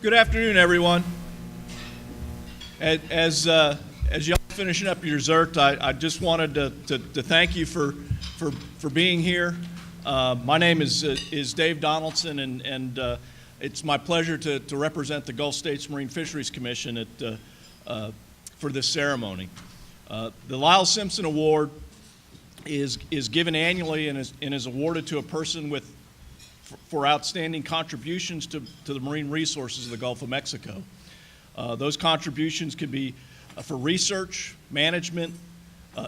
Good afternoon, everyone. As y'all finishing up your dessert, I just wanted to thank you for being here. My name is Dave Donaldson, and it's my pleasure to represent the Gulf States Marine Fisheries Commission for this ceremony. The Lyles-Simpson Award is given annually and is awarded to a person for outstanding contributions to the marine resources of the Gulf of Mexico. Those contributions could be for research, management,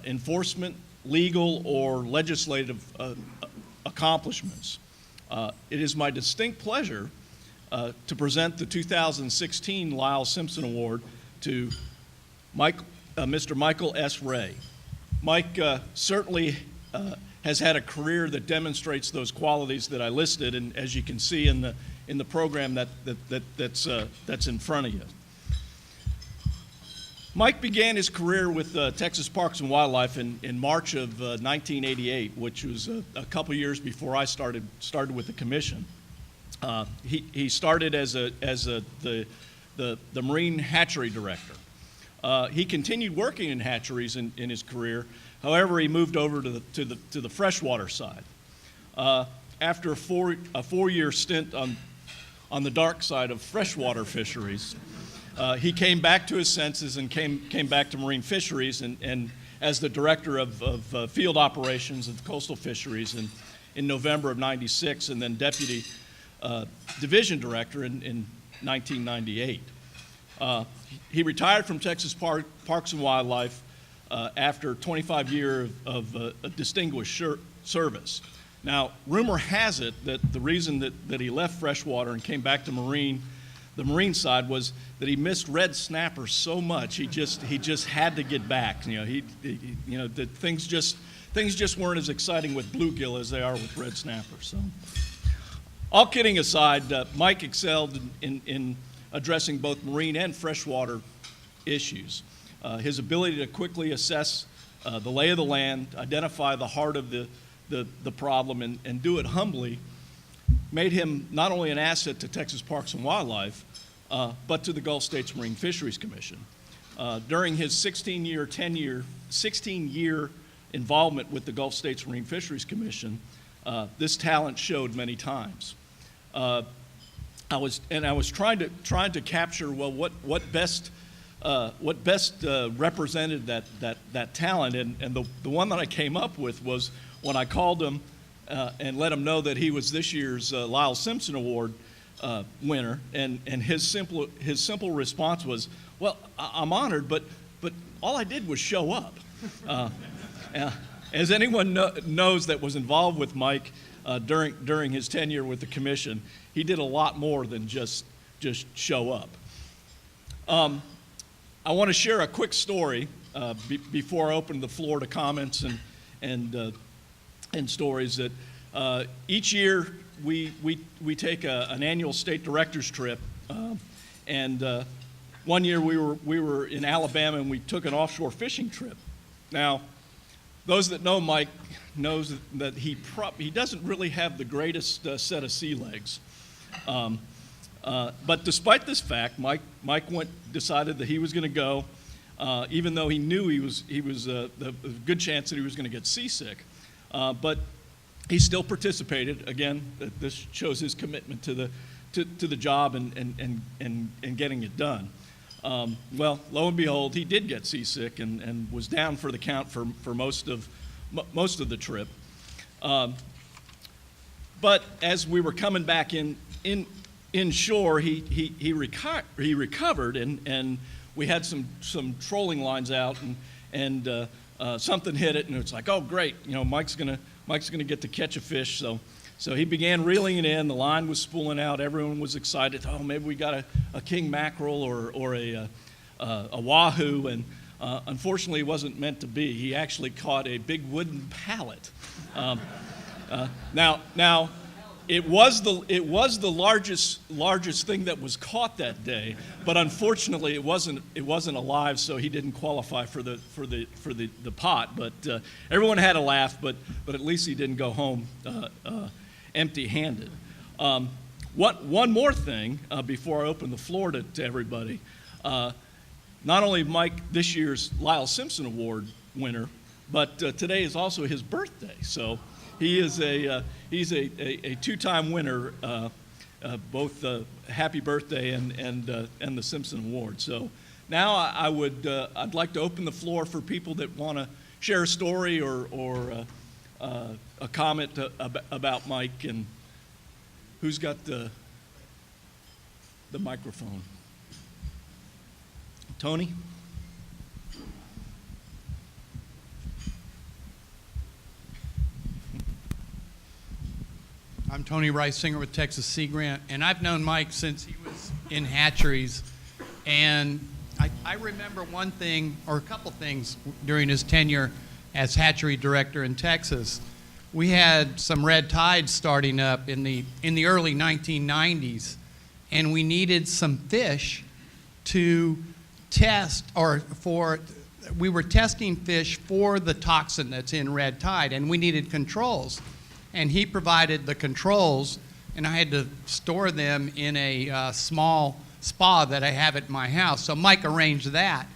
enforcement, legal, or legislative accomplishments. It is my distinct pleasure to present the 2016 Lyles-Simpson Award to Mr. Michael S. Ray. Mike certainly has had a career that demonstrates those qualities that I listed, and as you can see in the program that's in front of you. Mike began his career with Texas Parks and Wildlife in March of 1988, which was a couple years before I started with the commission. He started as the marine hatchery director. He continued working in hatcheries in his career. However, he moved over to the freshwater side. After a four-year stint on the dark side of freshwater fisheries, he came back to his senses and came back to marine fisheries and as the director of field operations of coastal fisheries in November of '96, and then deputy division director in 1998. He retired from Texas Parks and Wildlife after 25 years of distinguished service. Now, rumor has it that the reason that he left freshwater and came back to the marine side was that he missed red snapper so much he just had to get back. That things just weren't as exciting with bluegill as they are with red snapper. So, all kidding aside, Mike excelled in addressing both marine and freshwater issues. His ability to quickly assess the lay of the land, identify the heart of the problem, and do it humbly made him not only an asset to Texas Parks and Wildlife, but to the Gulf States Marine Fisheries Commission. During his 16-year involvement with the Gulf States Marine Fisheries Commission, this talent showed many times. I was trying to capture what best represented that talent, and the one that I came up with was when I called him and let him know that he was this year's Lyles-Simpson Award winner, and his simple response was, "Well, I'm honored, but all I did was show up." As anyone knows that was involved with Mike during his tenure with the commission, he did a lot more than just show up. I want to share a quick story before I open the floor to comments and stories. That each year we take an annual state directors trip, and one year we were in Alabama and we took an offshore fishing trip. Now, those that know Mike knows that he doesn't really have the greatest set of sea legs. But despite this fact, Mike decided that he was going to go, even though he knew he was a good chance that he was going to get seasick. But he still participated. Again, this shows his commitment to the job and getting it done. Well, lo and behold, he did get seasick and was down for the count for most of the trip. But as we were coming back inshore, he recovered, and we had some trolling lines out, and something hit it, and it's like, oh great, Mike's gonna get to catch a fish. So he began reeling it in. The line was spooling out. Everyone was excited. Oh, maybe we got a king mackerel or a wahoo, and unfortunately, it wasn't meant to be. He actually caught a big wooden pallet. Now. It was the largest thing that was caught that day, but unfortunately it wasn't alive, so he didn't qualify for the pot. But everyone had a laugh, but at least he didn't go home empty-handed. One more thing before I open the floor to everybody. Not only Mike this year's Lyles-Simpson Award winner, but today is also his birthday. So he is he's a two-time winner, both happy birthday and the Simpson Award. So now I'd like to open the floor for people that want to share a story or a comment about Mike. And who's got the microphone? Tony? I'm Tony Rice-Singer with Texas Sea Grant, and I've known Mike since he was in hatcheries. And I remember one thing, or a couple things, during his tenure as hatchery director in Texas. We had some red tides starting up in the early 1990s, and we needed some fish to test, we were testing fish for the toxin that's in red tide, and we needed controls. And he provided the controls, and I had to store them in a small spa that I have at my house. So Mike arranged that.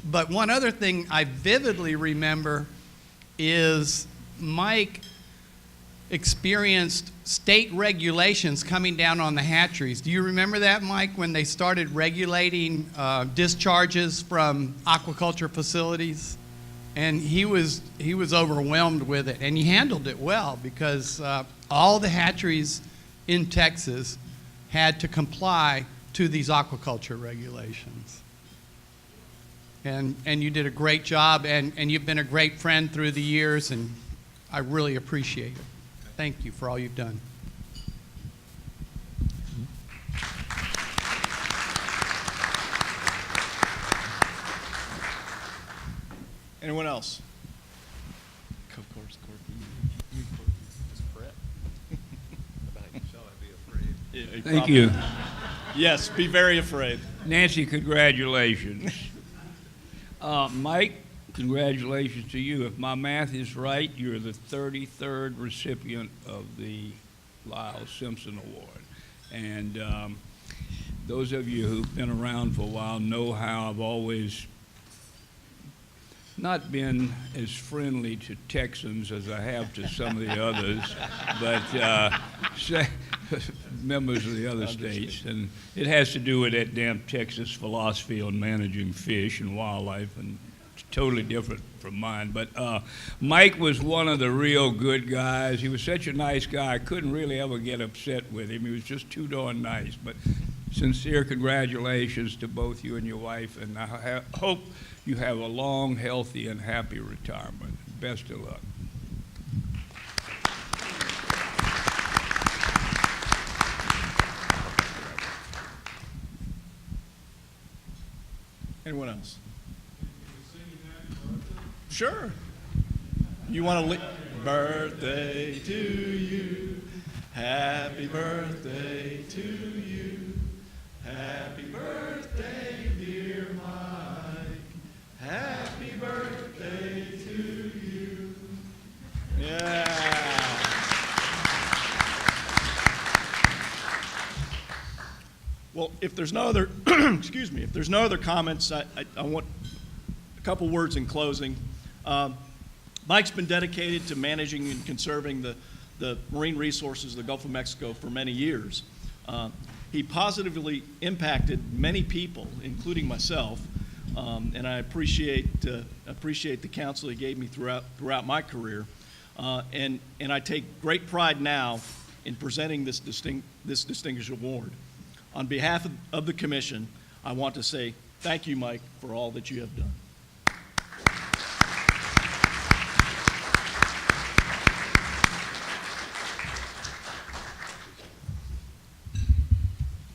But one other thing I vividly remember is Mike experienced state regulations coming down on the hatcheries. Do you remember that, Mike, when they started regulating discharges from aquaculture facilities? And he was overwhelmed with it, and he handled it well, because all the hatcheries in Texas had to comply to these aquaculture regulations. And you did a great job, and you've been a great friend through the years, and I really appreciate it. Thank you for all you've done. Anyone else? Of course, Corky. Just Brett. About you, shall I be afraid? Thank you. Yes, be very afraid. Nancy, congratulations. Mike, congratulations to you. If my math is right, you're the 33rd recipient of the Lyles-Simpson Award. And those of you who've been around for a while know how I've always not been as friendly to Texans as I have to some of the others, but members of the other states. And it has to do with that damn Texas philosophy on managing fish and wildlife, and it's totally different from mine. But Mike was one of the real good guys. He was such a nice guy. I couldn't really ever get upset with him. He was just too darn nice. But sincere congratulations to both you and your wife, and I hope you have a long, healthy, and happy retirement. Best of luck. Anyone else? Sure. You want to birthday to you. Happy birthday to you. Happy birthday, dear Mike. Happy birthday to you. Yeah. Well, if there's no other, excuse me, if there's no other comments, I want a couple words in closing. Mike's been dedicated to managing and conserving the marine resources of the Gulf of Mexico for many years. He positively impacted many people, including myself, and I appreciate the counsel he gave me throughout my career. And I take great pride now in presenting this distinguished award. On behalf of the Commission, I want to say thank you, Mike, for all that you have done.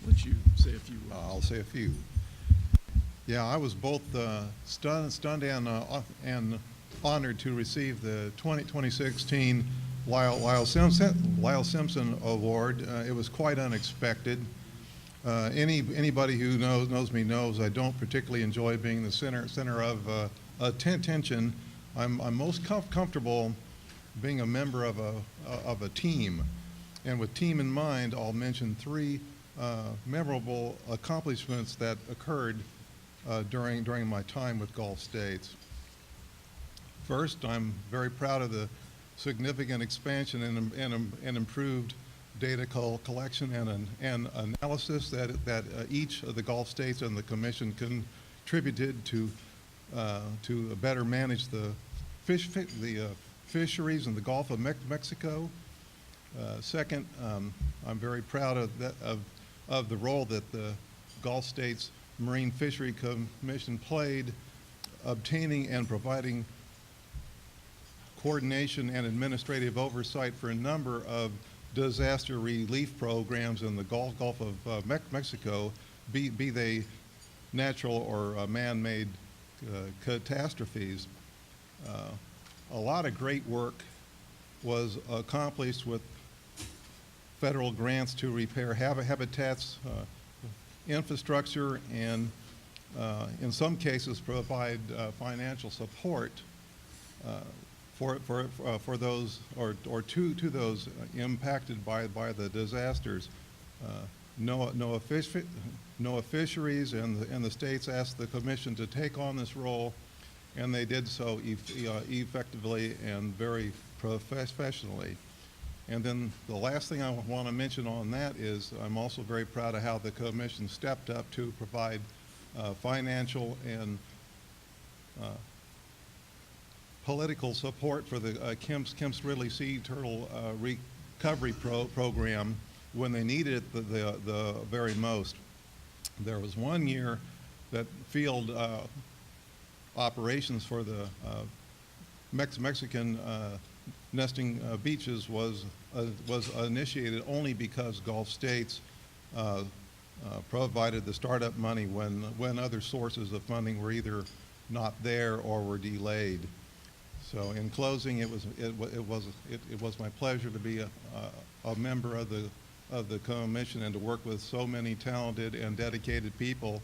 Let you say a few words. I'll say a few. Yeah, I was both stunned and honored to receive the 2016 Lyles-Simpson Award. It was quite unexpected. Anybody who knows me knows I don't particularly enjoy being the center of attention. I'm most comfortable being a member of a team, And with team in mind, I'll mention three memorable accomplishments that occurred during my time with Gulf States. First, I'm very proud of the significant expansion and improved data collection and analysis that each of the Gulf States and the Commission contributed to better manage the fisheries in the Gulf of Mexico. Second, I'm very proud of the role that the Gulf States Marine Fishery Commission played obtaining and providing coordination and administrative oversight for a number of disaster relief programs in the Gulf of Mexico, be they natural or man-made catastrophes. A lot of great work was accomplished with federal grants to repair habitats, infrastructure, and in some cases provide financial support for those or to those impacted by the disasters. NOAA Fisheries and the states asked the Commission to take on this role, and they did so effectively and very professionally. And then the last thing I want to mention on that is I'm also very proud of how the Commission stepped up to provide financial and political support for the Kemp's Ridley Sea Turtle Recovery Program when they needed it the very most. There was one year that field operations for the Mexican nesting beaches was initiated only because Gulf States provided the startup money when other sources of funding were either not there or were delayed. So in closing, it was my pleasure to be a member of the Commission and to work with so many talented and dedicated people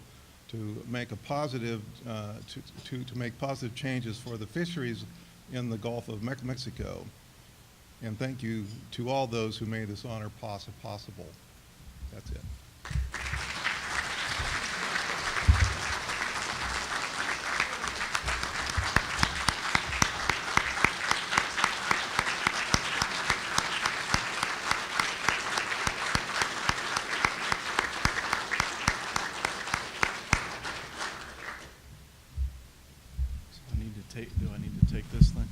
to make a positive to make positive changes for the fisheries in the Gulf of Mexico. And thank you to all those who made this honor possible. That's it. Do I need to take this thing?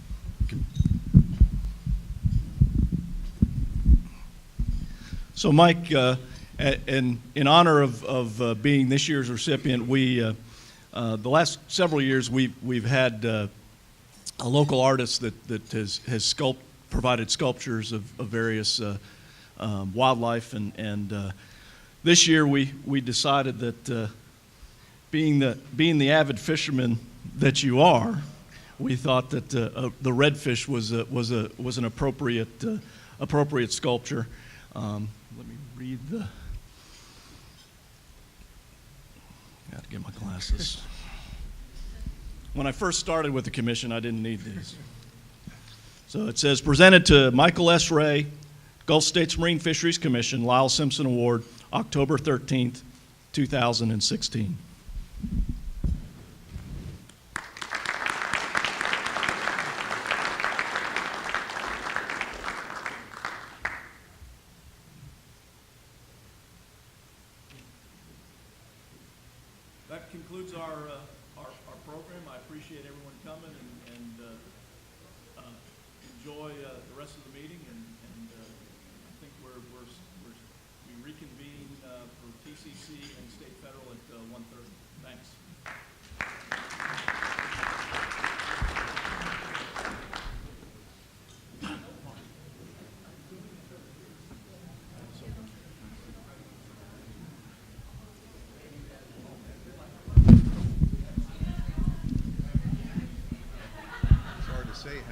So, Mike, in honor of being this year's recipient, the last several years we've had a local artist that has provided sculptures of various wildlife, and this year we decided that being the avid fisherman that you are, we thought that the redfish was an appropriate sculpture. Let me read the. Got to get my glasses. When I first started with the Commission, I didn't need these. So it says, presented to Michael S. Ray, Gulf States Marine Fisheries Commission, Lyles-Simpson Award, October 13th, 2016. That concludes our program. I appreciate everyone coming and enjoy the rest of the meeting. And I think we reconvene for TCC and State Federal at 1:30. Thanks.